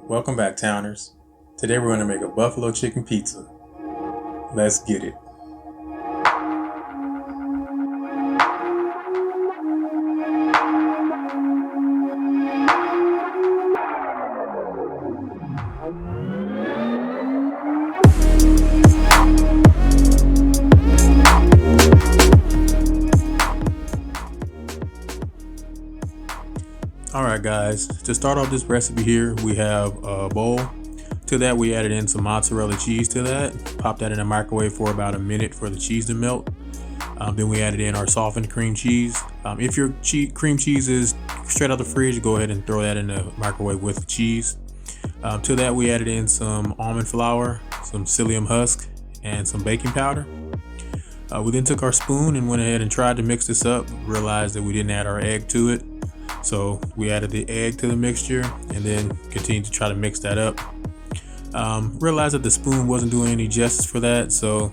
Welcome back, Towners. Today we're going to make a buffalo chicken pizza. Let's get it. Alright guys, to start off this recipe here, we have a bowl. To that we added in some mozzarella cheese to that. Pop that in the microwave for about a minute for the cheese to melt. Then we added in our softened cream cheese. If your cream cheese is straight out the fridge, go ahead and throw that in the microwave with the cheese. To that we added in some almond flour, some psyllium husk, and some baking powder. We then took our spoon and went ahead and tried to mix this up. Realized that we didn't add our egg to it. So we added the egg to the mixture and then continued to try to mix that up. Realized that the spoon wasn't doing any justice for that, so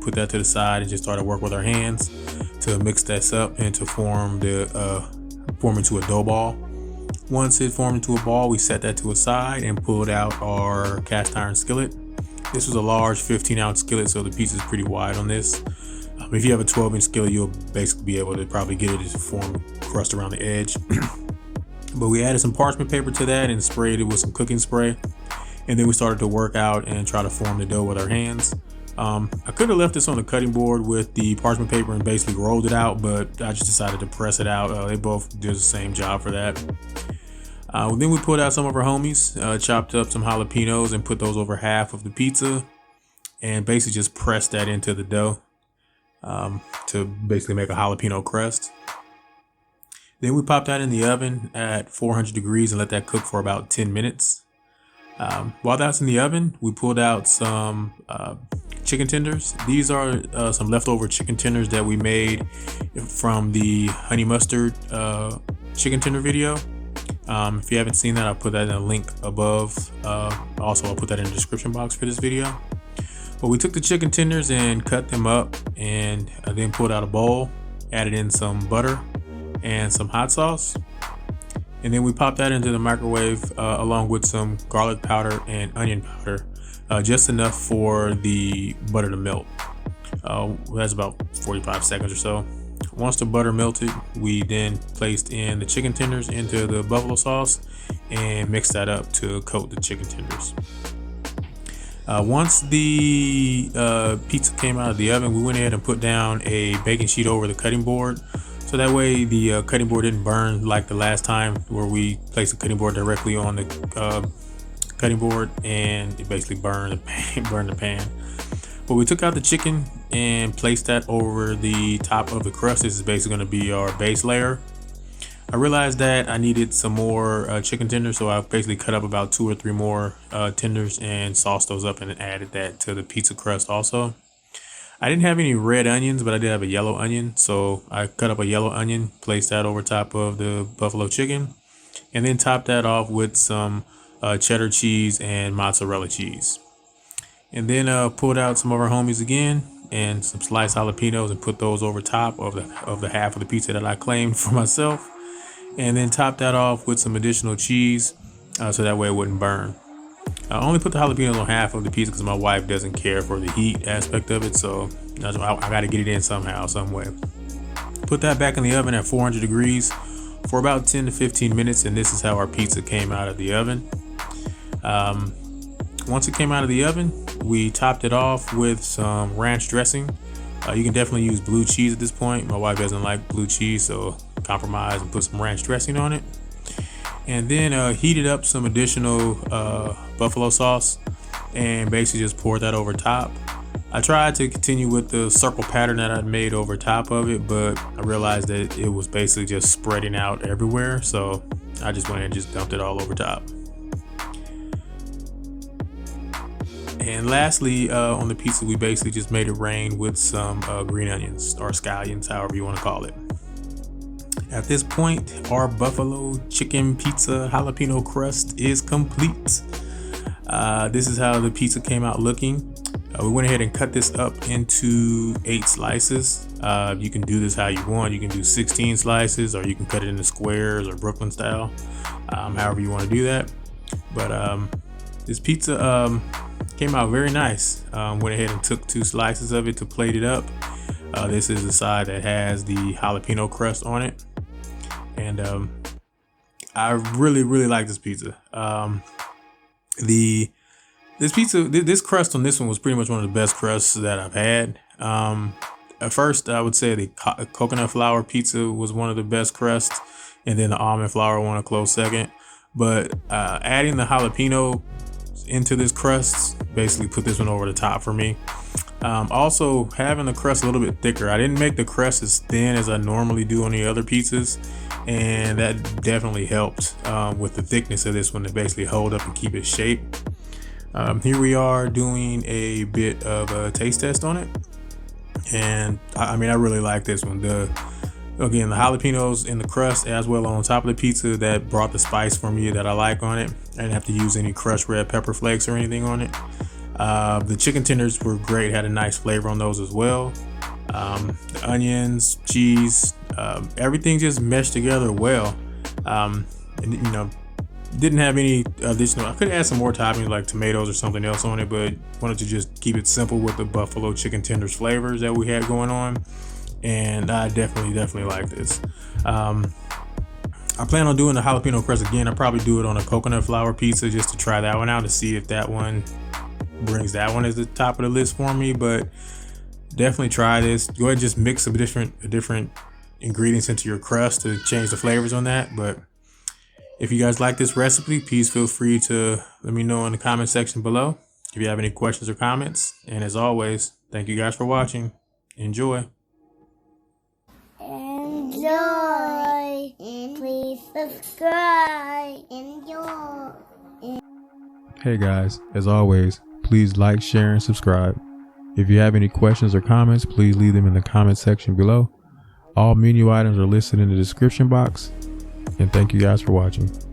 put that to the side and just started work with our hands to mix this up and to form into a dough ball. Once it formed into a ball, we set that to a side and pulled out our cast iron skillet. This was a large 15-ounce skillet, so the piece is pretty wide on this. If you have a 12-inch skillet, you'll basically be able to probably get it to form crust around the edge. But we added some parchment paper to that and sprayed it with some cooking spray. And then we started to work out and try to form the dough with our hands. I could have left this on the cutting board with the parchment paper and basically rolled it out, but I just decided to press it out. They both do the same job for that. Then we pulled out some of our homies, chopped up some jalapenos and put those over half of the pizza and basically just pressed that into the dough. To basically make a jalapeno crust. Then we popped that in the oven at 400 degrees and let that cook for about 10 minutes. While that's in the oven, we pulled out some chicken tenders. These are some leftover chicken tenders that we made from the honey mustard chicken tender video. If you haven't seen that, I'll put that in a link above. Also, I'll put that in the description box for this video. But we took the chicken tenders and cut them up and then pulled out a bowl, added in some butter and some hot sauce. And then we popped that into the microwave along with some garlic powder and onion powder, just enough for the butter to melt. That's about 45 seconds or so. Once the butter melted, we then placed in the chicken tenders into the buffalo sauce and mixed that up to coat the chicken tenders. Once the pizza came out of the oven, we went ahead and put down a baking sheet over the cutting board. So that way the cutting board didn't burn like the last time where we placed the cutting board directly on the cutting board and it basically burned the pan. But we took out the chicken and placed that over the top of the crust. This is basically going to be our base layer. I realized that I needed some more chicken tenders, so I basically cut up about 2 or 3 more tenders and sauced those up and added that to the pizza crust also. I didn't have any red onions, but I did have a yellow onion, so I cut up a yellow onion, placed that over top of the buffalo chicken, and then topped that off with some cheddar cheese and mozzarella cheese. And then pulled out some of our homies again and some sliced jalapenos and put those over top of the half of the pizza that I claimed for myself. And then top that off with some additional cheese so that way it wouldn't burn. I only put the jalapenos on half of the pizza because my wife doesn't care for the heat aspect of it, so I got to get it in somehow, some way. Put that back in the oven at 400 degrees for about 10 to 15 minutes, and this is how our pizza came out of the oven. Once it came out of the oven, we topped it off with some ranch dressing. You can definitely use blue cheese at this point. My wife doesn't like blue cheese, so compromise and put some ranch dressing on it. And then heated up some additional buffalo sauce and basically just poured that over top. I tried to continue with the circle pattern that I'd made over top of it, but I realized that it was basically just spreading out everywhere, so I just went and just dumped it all over top. And lastly, on the pizza, we basically just made it rain with some green onions or scallions, however you want to call it. At this point, our buffalo chicken pizza jalapeno crust is complete. This is how the pizza came out looking. We went ahead and cut this up into 8 slices. You can do this how you want. You can do 16 slices, or you can cut it into squares or Brooklyn style, however you want to do that. But this pizza came out very nice. Went ahead and took 2 slices of it to plate it up. This is the side that has the jalapeno crust on it, and I really like this pizza. This crust on this one was pretty much one of the best crusts that I've had. At first, I would say the coconut flour pizza was one of the best crusts, and then the almond flour one a close second. But adding the jalapeno into this crust basically put this one over the top for me. Also, having the crust a little bit thicker. I didn't make the crust as thin as I normally do on the other pizzas, and that definitely helped with the thickness of this one to basically hold up and keep its shape. Here we are doing a bit of a taste test on it, and I mean, I really like this one. Again, the jalapenos in the crust as well on top of the pizza, that brought the spice for me that I like on it. I didn't have to use any crushed red pepper flakes or anything on it. The chicken tenders were great, had a nice flavor on those as well. The onions, cheese, everything just meshed together well. And didn't have any additional. I could add some more toppings like tomatoes or something else on it, but wanted to just keep it simple with the buffalo chicken tenders flavors that we had going on. And I definitely like this. I plan on doing the jalapeno crust again. I'll probably do it on a coconut flour pizza just to try that one out to see if that one brings that one as the top of the list for me. But definitely try this. Go ahead and just mix some different ingredients into your crust to change the flavors on that. But if you guys like this recipe, please feel free to let me know in the comment section below if you have any questions or comments. And as always, thank you guys for watching. Enjoy. Enjoy. And please subscribe. Enjoy. Hey guys, as always, please like, share, and subscribe. If you have any questions or comments, please leave them in the comment section below. All menu items are listed in the description box. And thank you guys for watching.